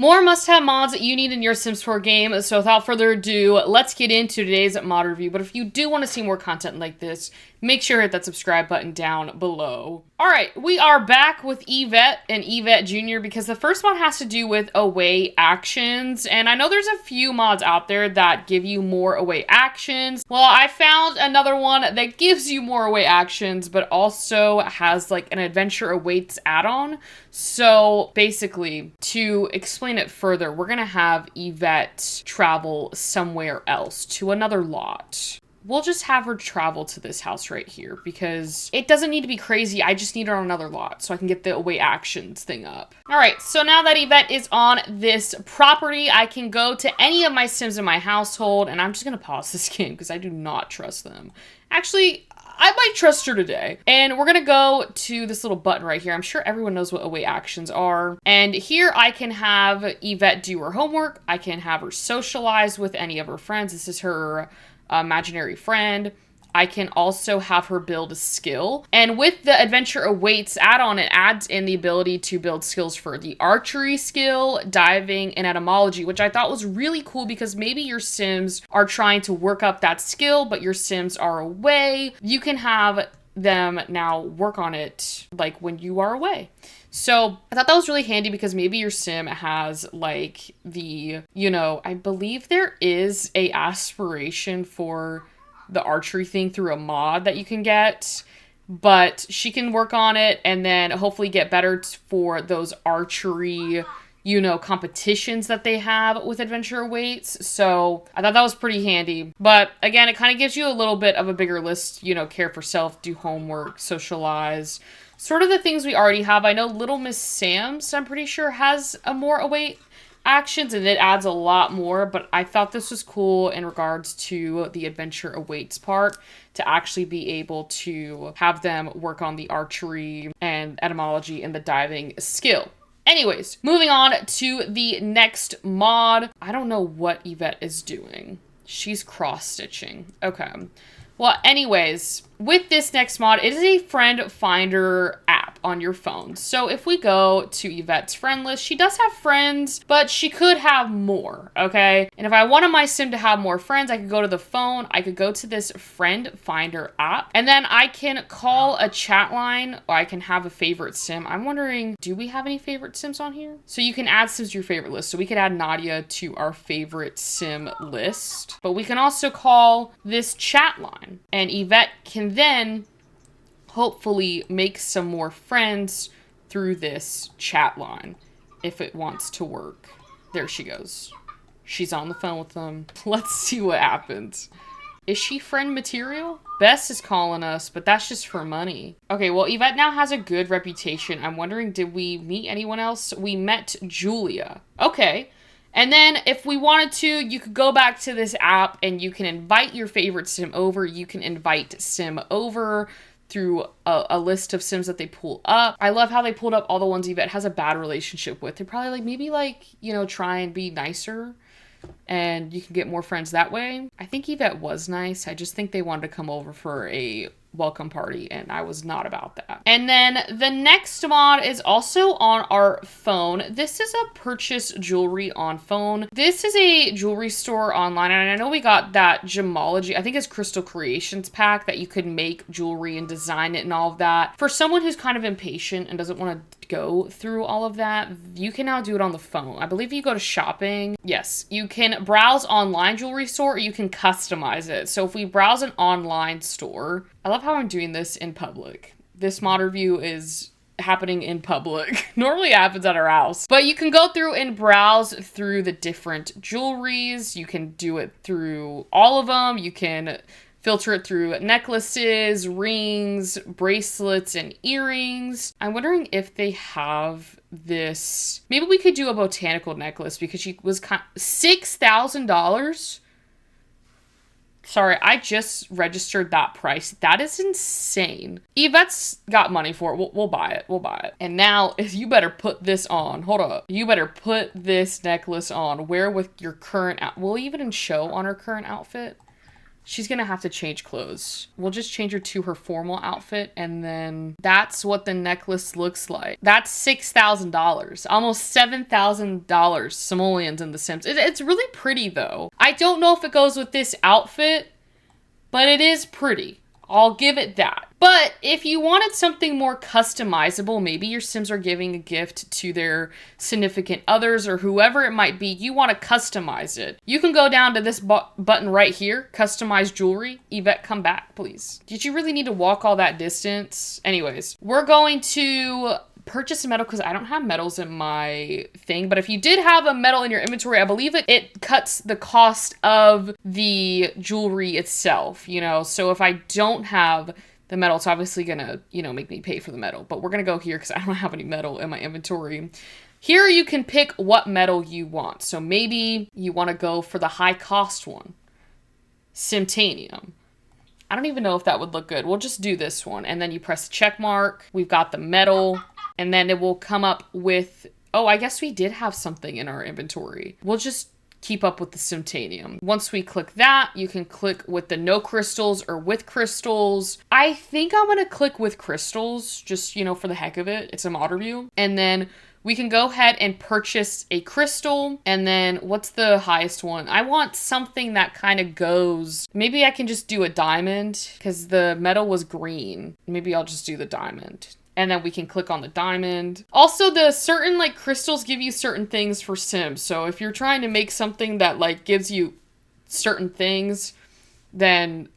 More must-have mods that you need in your Sims 4 game. So without further ado, let's get into today's mod review. But if you do want to see more content like this, make sure to hit that subscribe button down below. Alright, we are back with Yvette and Yvette Jr. because the first mod has to do with away actions. And I know there's a few mods out there that give you more away actions. Well, I found another one that gives you more away actions, but also has like an adventure awaits add-on. So basically, to explain it further, we're gonna have Yvette travel somewhere else to another lot. We'll just have her travel to this house right here because it doesn't need to be crazy. I just need her on another lot so I can get the away actions thing up. All right, so now that Yvette is on this property, I can go to any of my Sims in my household, and I'm just gonna pause this game because I do not trust them. Actually, I might trust her today. And we're gonna go to this little button right here. I'm sure everyone knows what away actions are. And here I can have Yvette do her homework. I can have her socialize with any of her friends. This is her imaginary friend. I can also have her build a skill. And with the Adventure Awaits add-on, it adds in the ability to build skills for the archery skill, diving, and etymology, which I thought was really cool because maybe your Sims are trying to work up that skill, but your Sims are away. You can have them now work on it like when you are away. So I thought that was really handy because maybe your Sim has like the, I believe there is a aspiration for the archery thing through a mod that you can get, but she can work on it and then hopefully get better for those archery, competitions that they have with Adventure Awaits. So I thought that was pretty handy. But again, it kind of gives you a little bit of a bigger list, care for self, do homework, socialize, sort of the things we already have. I know Little Miss Sam's, I'm pretty sure, has a more await actions and it adds a lot more, but I thought this was cool in regards to the Adventure Awaits part to actually be able to have them work on the archery and etymology and the diving skill. Anyways, moving on to the next mod. I don't know what Yvette is doing. She's cross-stitching. Okay. Well, anyways, with this next mod, it is a friend finder app on your phone. So if we go to Yvette's friend list, she does have friends, but she could have more, okay? And if I wanted my Sim to have more friends, I could go to the phone, I could go to this friend finder app, and then I can call a chat line, or I can have a favorite Sim. I'm wondering, do we have any favorite Sims on here? So you can add Sims to your favorite list. So we could add Nadia to our favorite Sim list, but we can also call this chat line, and Yvette can then hopefully make some more friends through this chat line if it wants to work. There she goes. She's on the phone with them. Let's see what happens. Is she friend material? Bess is calling us, but that's just for money. Okay, well, Yvette now has a good reputation. I'm wondering, did we meet anyone else? We met Julia. Okay. And then if we wanted to, you could go back to this app and you can invite your favorite Sim over. You can invite Sim over through a list of Sims that they pull up. I love how they pulled up all the ones Yvette has a bad relationship with. They're probably maybe try and be nicer and you can get more friends that way. I think Yvette was nice. I just think they wanted to come over for a welcome party and I was not about that. And then the next mod is also on our phone. This is a purchase jewelry on phone. This is a jewelry store online, and I know we got that gemology, I think it's Crystal Creations pack that you could make jewelry and design it and all of that. For someone who's kind of impatient and doesn't want to go through all of that, you can now do it on the phone. I believe you go to shopping. Yes, you can browse online jewelry store or you can customize it. So if we browse an online store, I love how I'm doing this in public. This mod review is happening in public. Normally it happens at our house. But you can go through and browse through the different jewelries. You can do it through all of them. You can filter it through necklaces, rings, bracelets, and earrings. I'm wondering if they have this. Maybe we could do a botanical necklace because she was $6,000. Sorry, I just registered that price. That is insane. Yvette's got money for it. We'll buy it. We'll buy it. And now, you better put this on. Hold up. You better put this necklace on. Wear with your current will it even show on her current outfit? She's gonna have to change clothes. We'll just change her to her formal outfit, and then that's what the necklace looks like. That's $6,000, almost $7,000 simoleons in The Sims. It's really pretty though. I don't know if it goes with this outfit, but it is pretty. I'll give it that. But if you wanted something more customizable, maybe your Sims are giving a gift to their significant others or whoever it might be, you want to customize it. You can go down to this button right here, customize jewelry. Yvette, come back, please. Did you really need to walk all that distance? Anyways, we're going to purchase a medal because I don't have medals in my thing, but if you did have a medal in your inventory, I believe it cuts the cost of the jewelry itself, you know. So if I don't have the medal, it's obviously gonna, you know, make me pay for the medal, but we're gonna go here because I don't have any medal in my inventory. Here you can pick what medal you want. So maybe you want to go for the high cost one, Simtanium. I don't even know if that would look good. We'll just do this one, and then you press the check mark. We've got the medal. And then it will come up with, oh, I guess we did have something in our inventory. We'll just keep up with the Simtanium. Once we click that, you can click with the no crystals or with crystals. I think I'm gonna click with crystals, just, you know, for the heck of it. It's a mod review. And then we can go ahead and purchase a crystal. And then what's the highest one? I want something that kind of goes, maybe I can just do a diamond because the metal was green. Maybe I'll just do the diamond. And then we can click on the diamond. Also, the certain like crystals give you certain things for Sims. So if you're trying to make something that like gives you certain things, then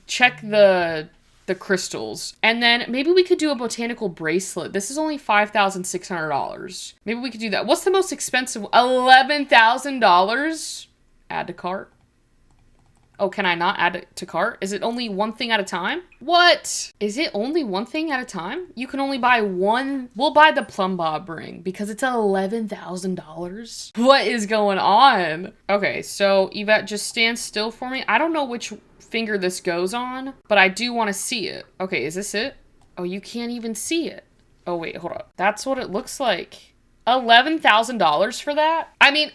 check the crystals. And then maybe we could do a botanical bracelet. This is only $5,600. Maybe we could do that. What's the most expensive? $11,000? Add to cart. Oh, can I not add it to cart? Is it only one thing at a time? What? Is it only one thing at a time? You can only buy one. We'll buy the plumb bob ring because it's $11,000. What is going on? Okay, so Yvette, just stand still for me. I don't know which finger this goes on, but I do want to see it. Okay, is this it? Oh, you can't even see it. Oh, wait, hold up. That's what it looks like. $11,000 for that? I mean,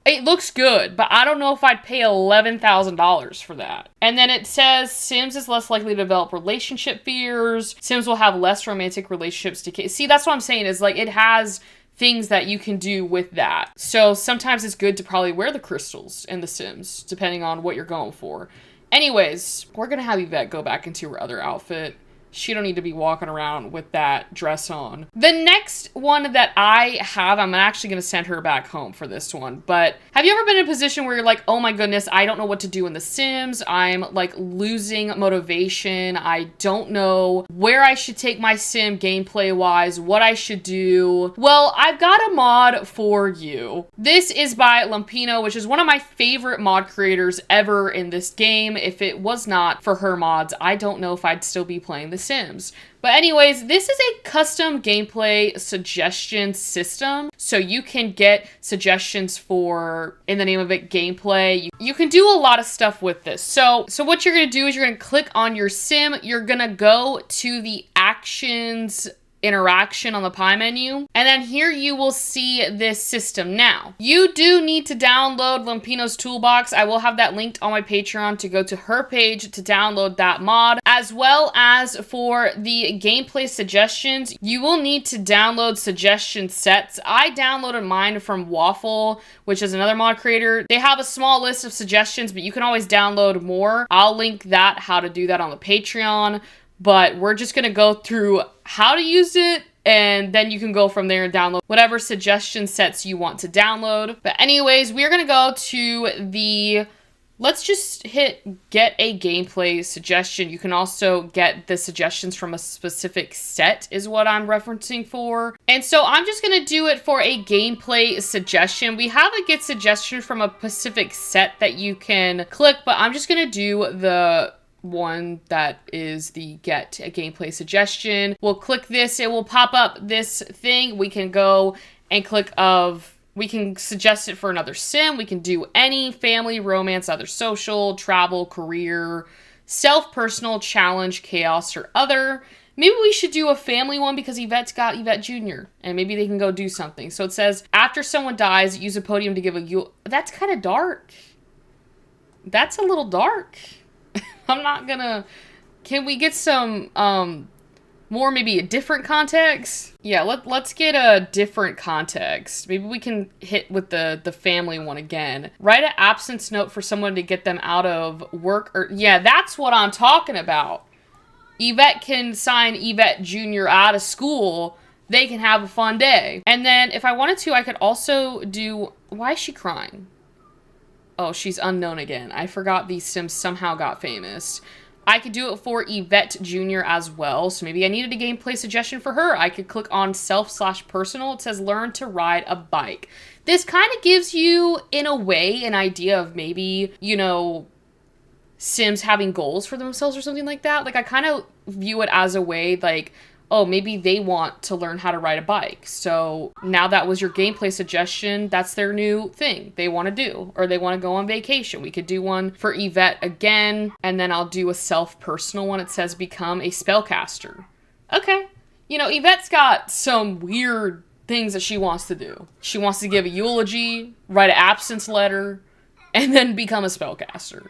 it looks good, but I don't know if I'd pay $11,000 for that. And then it says Sims is less likely to develop relationship fears. Sims will have less romantic relationships decay. See, that's what I'm saying is like it has things that you can do with that. So sometimes it's good to probably wear the crystals in The Sims, depending on what you're going for. Anyways, we're going to have Yvette go back into her other outfit. She don't need to be walking around with that dress on. The next one that I have, I'm actually going to send her back home for this one. But have you ever been in a position where you're like, oh my goodness, I don't know what to do in The Sims. I'm like losing motivation. I don't know where I should take my Sim gameplay wise, what I should do. Well, I've got a mod for you. This is by Lumpino, which is one of my favorite mod creators ever in this game. If it was not for her mods, I don't know if I'd still be playing The Sims. But anyways, this is a custom gameplay suggestion system. So you can get suggestions for, in the name of it, gameplay. You can do a lot of stuff with this. So what you're going to do is you're going to click on your Sim. You're going to go to the actions interaction on the pie menu. And then here you will see this system. Now, you do need to download Lumpino's toolbox. I will have that linked on my Patreon to go to her page to download that mod, as well as for the gameplay suggestions. You will need to download suggestion sets. I downloaded mine from Waffle, which is another mod creator. They have a small list of suggestions, but you can always download more. I'll link that, how to do that on the Patreon. But we're just going to go through how to use it, and then you can go from there and download whatever suggestion sets you want to download. But anyways, we're going to go to the, let's just hit get a gameplay suggestion. You can also get the suggestions from a specific set is what I'm referencing for. And so I'm just going to do it for a gameplay suggestion. We have a get suggestion from a specific set that you can click, but I'm just going to do the one that is the get a gameplay suggestion. We'll click this, it will pop up this thing. We can go and click we can suggest it for another Sim. We can do any family, romance, other social, travel, career, self-personal, challenge, chaos, or other. Maybe we should do a family one because Yvette's got Yvette Jr. and maybe they can go do something. So it says, after someone dies, use a podium to give a Yule. That's kind of dark. That's a little dark. I'm not gonna... Can we get some, more maybe a different context? Yeah, let's get a different context. Maybe we can hit with the family one again. Write an absence note for someone to get them out of work or... Yeah, that's what I'm talking about. Yvette can sign Yvette Jr. out of school. They can have a fun day. And then if I wanted to, I could also do... Why is she crying? Oh, she's unknown again. I forgot these Sims somehow got famous. I could do it for Yvette Jr. as well. So maybe I needed a gameplay suggestion for her. I could click on self/personal. It says learn to ride a bike. This kind of gives you, in a way, an idea of maybe, you know, Sims having goals for themselves or something like that. Like, I kind of view it as a way, like, oh, maybe they want to learn how to ride a bike. So now that was your gameplay suggestion. That's their new thing they want to do, or they want to go on vacation. We could do one for Yvette again, and then I'll do a self-personal one. It says become a spellcaster. Okay. You know, Yvette's got some weird things that she wants to do. She wants to give a eulogy, write an absence letter, and then become a spellcaster.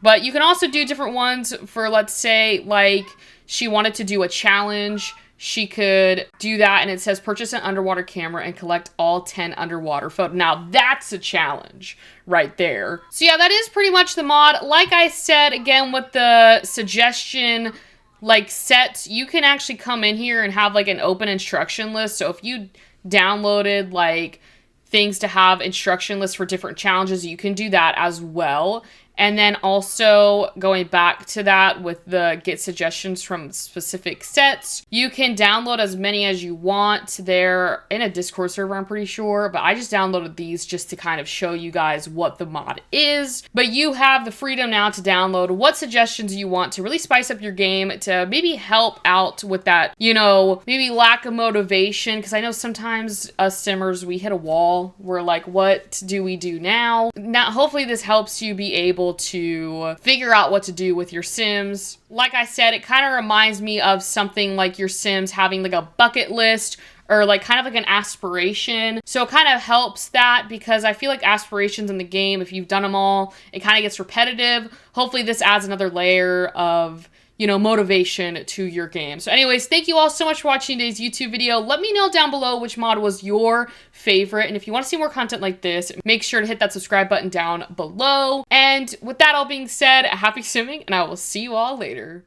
But you can also do different ones for, let's say, like, she wanted to do a challenge. She could do that, and it says purchase an underwater camera and collect all 10 underwater photos. Now, that's a challenge right there. So yeah, that is pretty much the mod. Like I said, again, with the suggestion, like, sets, you can actually come in here and have, like, an open instruction list. So if you downloaded, like, things to have instruction lists for different challenges, you can do that as well. And then also going back to that with the get suggestions from specific sets, you can download as many as you want. They're in a Discord server, I'm pretty sure, but I just downloaded these just to kind of show you guys what the mod is. But you have the freedom now to download what suggestions you want to really spice up your game, to maybe help out with that, you know, maybe lack of motivation. Because I know sometimes us simmers, we hit a wall. We're like, what do we do now? Now, hopefully this helps you be able to figure out what to do with your Sims. Like I said, it kind of reminds me of something like your Sims having like a bucket list, or like kind of like an aspiration. So it kind of helps that, because I feel like aspirations in the game, if you've done them all, it kind of gets repetitive. Hopefully this adds another layer of, you know, motivation to your game. So anyways, thank you all so much for watching today's YouTube video. Let me know down below which mod was your favorite. And if you want to see more content like this, make sure to hit that subscribe button down below. And with that all being said, happy simming, and I will see you all later.